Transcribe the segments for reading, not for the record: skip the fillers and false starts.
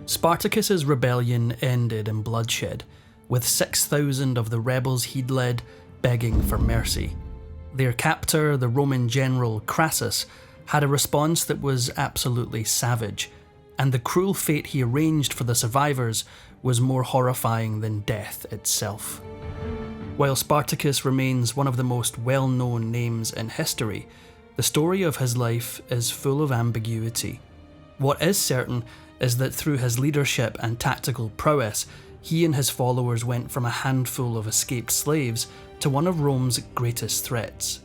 Spartacus's rebellion ended in bloodshed, with 6,000 of the rebels he'd led begging for mercy. Their captor, the Roman general Crassus, had a response that was absolutely savage, and the cruel fate he arranged for the survivors was more horrifying than death itself. While Spartacus remains one of the most well-known names in history, the story of his life is full of ambiguity. What is certain is that through his leadership and tactical prowess, he and his followers went from a handful of escaped slaves to one of Rome's greatest threats.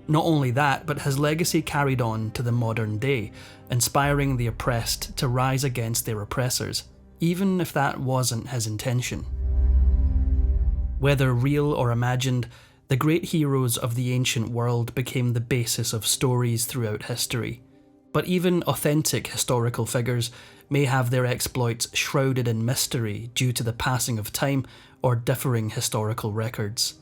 Not only that, but his legacy carried on to the modern day, inspiring the oppressed to rise against their oppressors, even if that wasn't his intention. Whether real or imagined, the great heroes of the ancient world became the basis of stories throughout history. But even authentic historical figures may have their exploits shrouded in mystery due to the passing of time or differing historical records.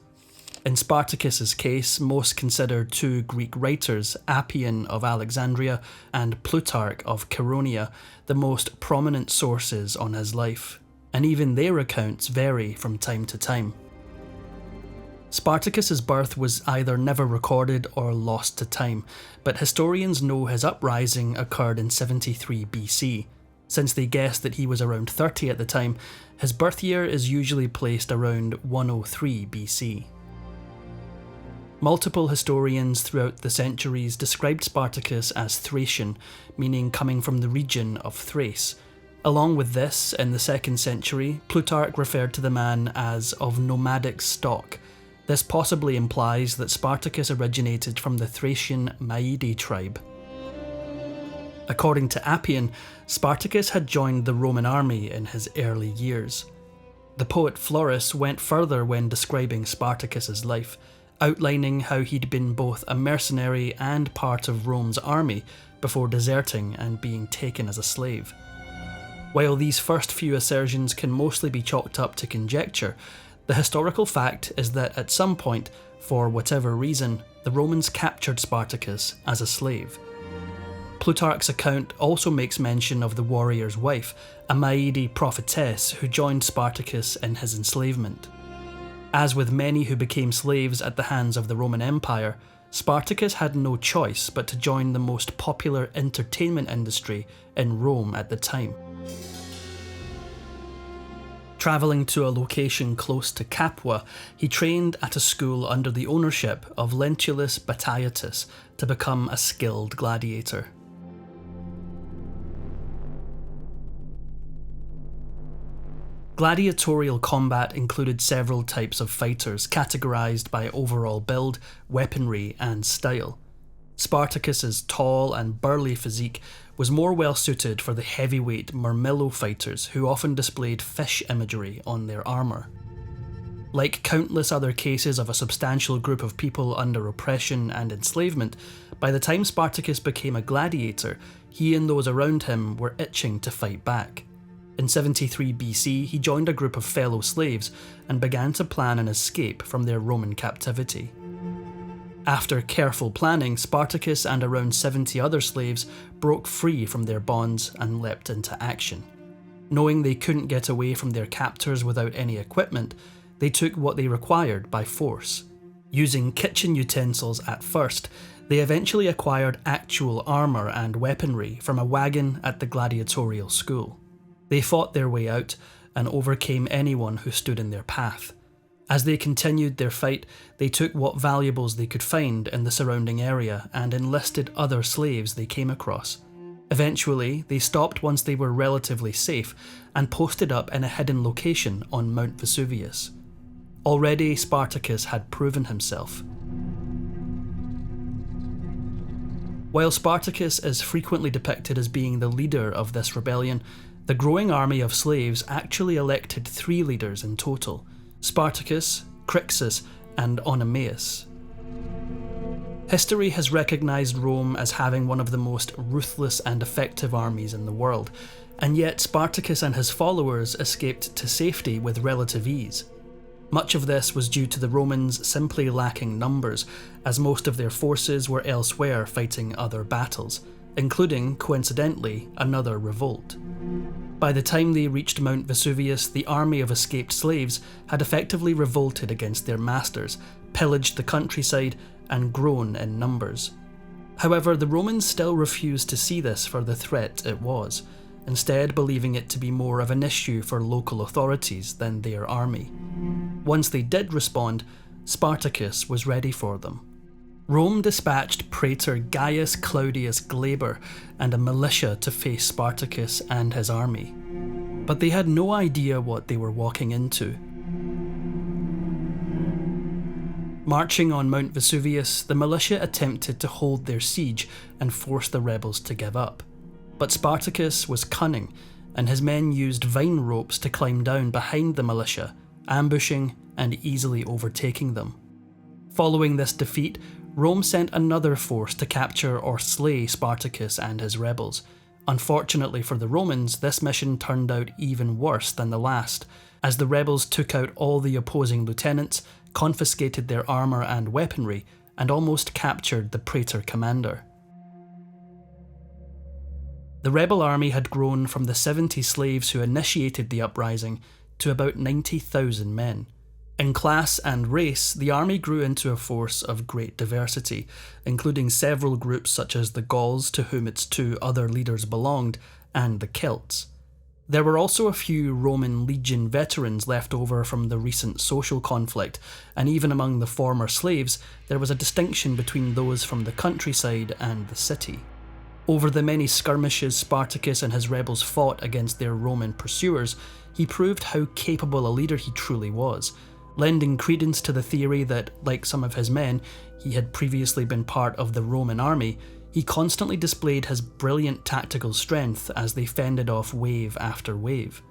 In Spartacus's case, most consider two Greek writers, Appian of Alexandria and Plutarch of Chaeronea, the most prominent sources on his life, and even their accounts vary from time to time. Spartacus's birth was either never recorded or lost to time, but historians know his uprising occurred in 73 BC. Since they guess that he was around 30 at the time, his birth year is usually placed around 103 BC. Multiple historians throughout the centuries described Spartacus as Thracian, meaning coming from the region of Thrace. Along with this, in the 2nd century, Plutarch referred to the man as of nomadic stock. This possibly implies that Spartacus originated from the Thracian Maidi tribe. According to Appian, Spartacus had joined the Roman army in his early years. The poet Florus went further when describing Spartacus's life, outlining how he'd been both a mercenary and part of Rome's army before deserting and being taken as a slave. While these first few assertions can mostly be chalked up to conjecture, the historical fact is that at some point, for whatever reason, the Romans captured Spartacus as a slave. Plutarch's account also makes mention of the warrior's wife, a Maidi prophetess who joined Spartacus in his enslavement. As with many who became slaves at the hands of the Roman Empire, Spartacus had no choice but to join the most popular entertainment industry in Rome at the time. Travelling to a location close to Capua, he trained at a school under the ownership of Lentulus Batiatus to become a skilled gladiator. Gladiatorial combat included several types of fighters categorised by overall build, weaponry and style. Spartacus's tall and burly physique was more well suited for the heavyweight Murmillo fighters who often displayed fish imagery on their armour. Like countless other cases of a substantial group of people under oppression and enslavement, by the time Spartacus became a gladiator, he and those around him were itching to fight back. In 73 BC, he joined a group of fellow slaves and began to plan an escape from their Roman captivity. After careful planning, Spartacus and around 70 other slaves broke free from their bonds and leapt into action. Knowing they couldn't get away from their captors without any equipment, they took what they required by force. Using kitchen utensils at first, they eventually acquired actual armour and weaponry from a wagon at the gladiatorial school. They fought their way out and overcame anyone who stood in their path. As they continued their fight, they took what valuables they could find in the surrounding area and enlisted other slaves they came across. Eventually, they stopped once they were relatively safe and posted up in a hidden location on Mount Vesuvius. Already, Spartacus had proven himself. While Spartacus is frequently depicted as being the leader of this rebellion, the growing army of slaves actually elected 3 leaders in total: Spartacus, Crassus, and Oenomaus. History has recognised Rome as having one of the most ruthless and effective armies in the world, and yet Spartacus and his followers escaped to safety with relative ease. Much of this was due to the Romans simply lacking numbers, as most of their forces were elsewhere fighting other battles, including, coincidentally, another revolt. By the time they reached Mount Vesuvius, the army of escaped slaves had effectively revolted against their masters, pillaged the countryside, and grown in numbers. However, the Romans still refused to see this for the threat it was, instead believing it to be more of an issue for local authorities than their army. Once they did respond, Spartacus was ready for them. Rome dispatched praetor Gaius Claudius Glaber and a militia to face Spartacus and his army. But they had no idea what they were walking into. Marching on Mount Vesuvius, the militia attempted to hold their siege and force the rebels to give up. But Spartacus was cunning, and his men used vine ropes to climb down behind the militia, ambushing and easily overtaking them. Following this defeat, Rome sent another force to capture or slay Spartacus and his rebels. Unfortunately for the Romans, this mission turned out even worse than the last, as the rebels took out all the opposing lieutenants, confiscated their armour and weaponry, and almost captured the praetor commander. The rebel army had grown from the 70 slaves who initiated the uprising to about 90,000 men. In class and race, the army grew into a force of great diversity, including several groups such as the Gauls, to whom its two other leaders belonged, and the Celts. There were also a few Roman legion veterans left over from the recent social conflict, and even among the former slaves, there was a distinction between those from the countryside and the city. Over the many skirmishes Spartacus and his rebels fought against their Roman pursuers, he proved how capable a leader he truly was, lending credence to the theory that, like some of his men, he had previously been part of the Roman army. He constantly displayed his brilliant tactical strength as they fended off wave after wave.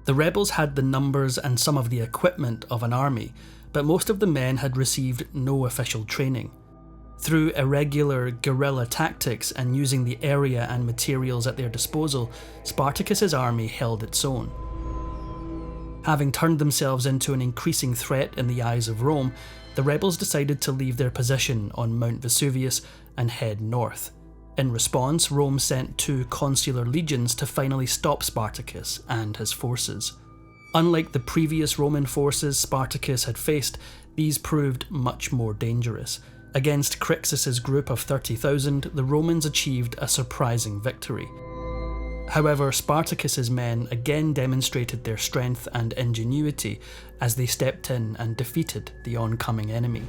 The rebels had the numbers and some of the equipment of an army, but most of the men had received no official training. Through irregular guerrilla tactics and using the area and materials at their disposal, Spartacus's army held its own. Having turned themselves into an increasing threat in the eyes of Rome, the rebels decided to leave their position on Mount Vesuvius and head north. In response, Rome sent 2 consular legions to finally stop Spartacus and his forces. Unlike the previous Roman forces Spartacus had faced, these proved much more dangerous. Against Crassus's group of 30,000, the Romans achieved a surprising victory. However, Spartacus's men again demonstrated their strength and ingenuity as they stepped in and defeated the oncoming enemy.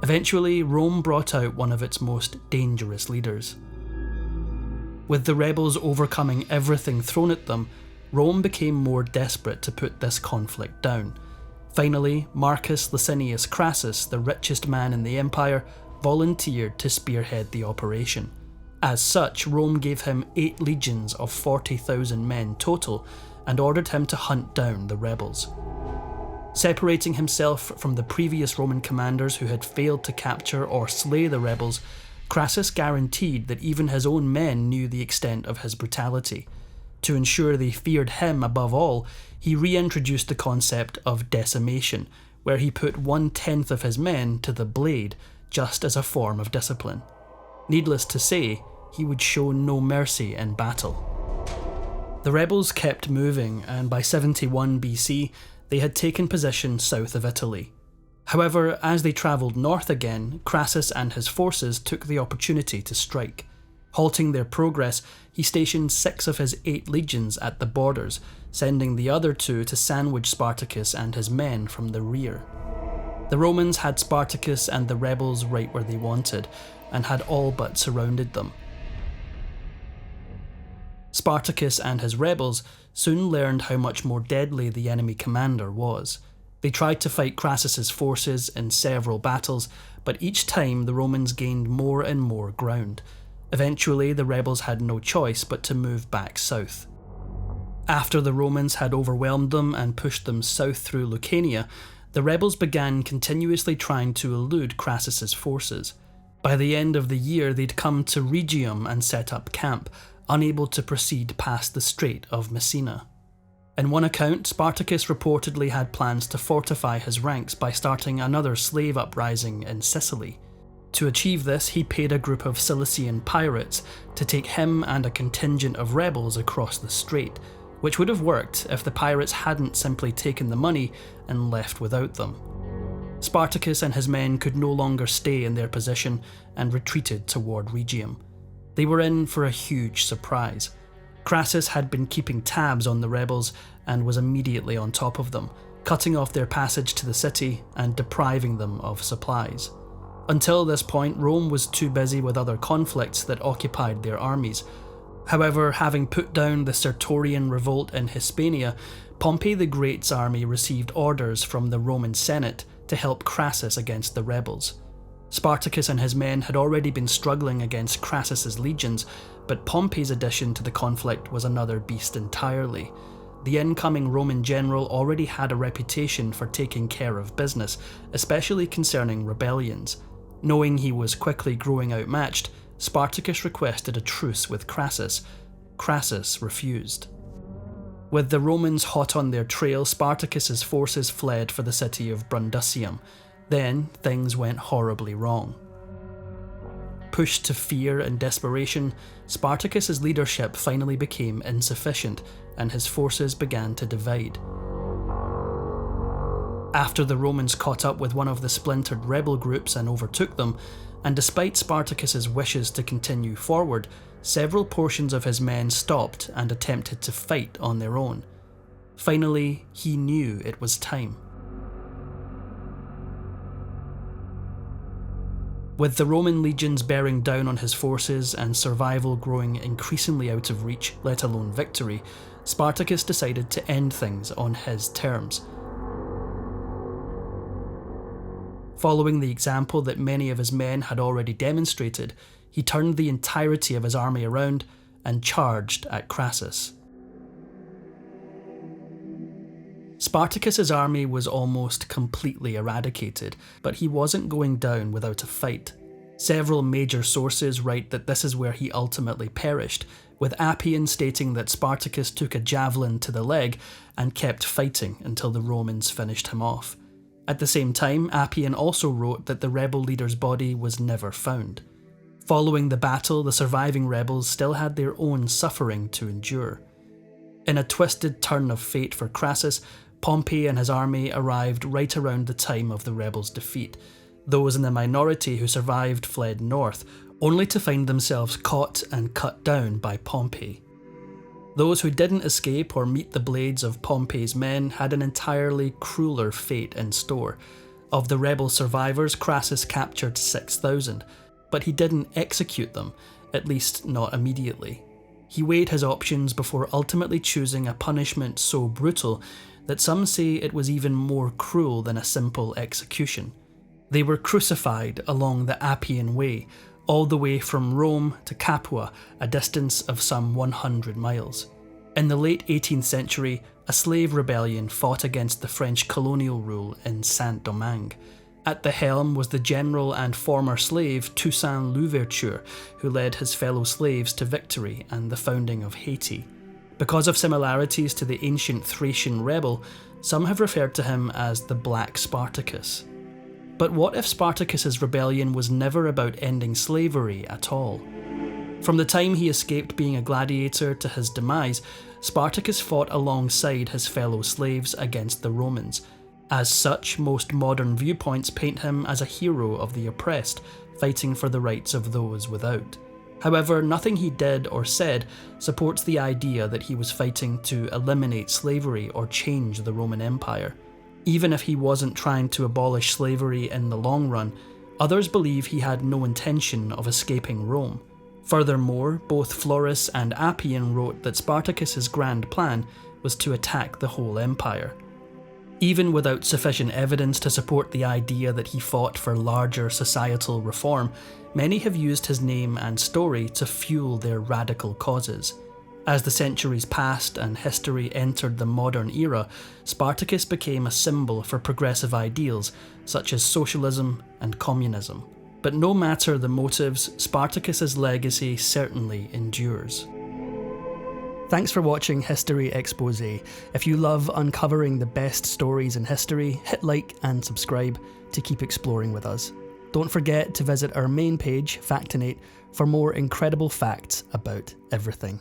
Eventually, Rome brought out one of its most dangerous leaders. With the rebels overcoming everything thrown at them, Rome became more desperate to put this conflict down. Finally, Marcus Licinius Crassus, the richest man in the empire, volunteered to spearhead the operation. As such, Rome gave him 8 legions of 40,000 men total and ordered him to hunt down the rebels. Separating himself from the previous Roman commanders who had failed to capture or slay the rebels, Crassus guaranteed that even his own men knew the extent of his brutality. To ensure they feared him above all, he reintroduced the concept of decimation, where he put 1/10 of his men to the blade just as a form of discipline. Needless to say, he would show no mercy in battle. The rebels kept moving, and by 71 BC, they had taken position south of Italy. However, as they travelled north again, Crassus and his forces took the opportunity to strike. Halting their progress, he stationed 6 of his 8 legions at the borders, sending the other 2 to sandwich Spartacus and his men from the rear. The Romans had Spartacus and the rebels right where they wanted, and had all but surrounded them. Spartacus and his rebels soon learned how much more deadly the enemy commander was. They tried to fight Crassus's forces in several battles, but each time the Romans gained more and more ground. Eventually, the rebels had no choice but to move back south. After the Romans had overwhelmed them and pushed them south through Lucania, the rebels began continuously trying to elude Crassus's forces. By the end of the year, they'd come to Rhegium and set up camp, unable to proceed past the Strait of Messina. In one account, Spartacus reportedly had plans to fortify his ranks by starting another slave uprising in Sicily. To achieve this, he paid a group of Cilician pirates to take him and a contingent of rebels across the strait, which would have worked if the pirates hadn't simply taken the money and left without them. Spartacus and his men could no longer stay in their position and retreated toward Rhegium. They were in for a huge surprise. Crassus had been keeping tabs on the rebels and was immediately on top of them, cutting off their passage to the city and depriving them of supplies. Until this point, Rome was too busy with other conflicts that occupied their armies. However, having put down the Sertorian revolt in Hispania, Pompey the Great's army received orders from the Roman Senate to help Crassus against the rebels. Spartacus and his men had already been struggling against Crassus's legions, but Pompey's addition to the conflict was another beast entirely. The incoming Roman general already had a reputation for taking care of business, especially concerning rebellions. Knowing he was quickly growing outmatched, Spartacus requested a truce with Crassus. Crassus refused. With the Romans hot on their trail, Spartacus's forces fled for the city of Brundusium. Then things went horribly wrong. Pushed to fear and desperation, Spartacus's leadership finally became insufficient and his forces began to divide. After the Romans caught up with one of the splintered rebel groups and overtook them, and despite Spartacus's wishes to continue forward, several portions of his men stopped and attempted to fight on their own. Finally, he knew it was time. With the Roman legions bearing down on his forces and survival growing increasingly out of reach, let alone victory, Spartacus decided to end things on his terms. Following the example that many of his men had already demonstrated, he turned the entirety of his army around and charged at Crassus. Spartacus's army was almost completely eradicated, but he wasn't going down without a fight. Several major sources write that this is where he ultimately perished, with Appian stating that Spartacus took a javelin to the leg and kept fighting until the Romans finished him off. At the same time, Appian also wrote that the rebel leader's body was never found. Following the battle, the surviving rebels still had their own suffering to endure. In a twisted turn of fate for Crassus, Pompey and his army arrived right around the time of the rebels' defeat. Those in the minority who survived fled north, only to find themselves caught and cut down by Pompey. Those who didn't escape or meet the blades of Pompey's men had an entirely crueler fate in store. Of the rebel survivors, Crassus captured 6,000, but he didn't execute them, at least not immediately. He weighed his options before ultimately choosing a punishment so brutal that some say it was even more cruel than a simple execution. They were crucified along the Appian Way, all the way from Rome to Capua, a distance of some 100 miles. In the late 18th century, a slave rebellion fought against the French colonial rule in Saint-Domingue. At the helm was the general and former slave Toussaint Louverture, who led his fellow slaves to victory and the founding of Haiti. Because of similarities to the ancient Thracian rebel, some have referred to him as the Black Spartacus. But what if Spartacus's rebellion was never about ending slavery at all? From the time he escaped being a gladiator to his demise, Spartacus fought alongside his fellow slaves against the Romans. As such, most modern viewpoints paint him as a hero of the oppressed, fighting for the rights of those without. However, nothing he did or said supports the idea that he was fighting to eliminate slavery or change the Roman Empire. Even if he wasn't trying to abolish slavery in the long run, others believe he had no intention of escaping Rome. Furthermore, both Florus and Appian wrote that Spartacus's grand plan was to attack the whole empire. Even without sufficient evidence to support the idea that he fought for larger societal reform, many have used his name and story to fuel their radical causes. As the centuries passed and history entered the modern era, Spartacus became a symbol for progressive ideals such as socialism and communism. But no matter the motives, Spartacus's legacy certainly endures. Thanks for watching History Expose. If you love uncovering the best stories in history, hit like and subscribe to keep exploring with us. Don't forget to visit our main page, Factinate, for more incredible facts about everything.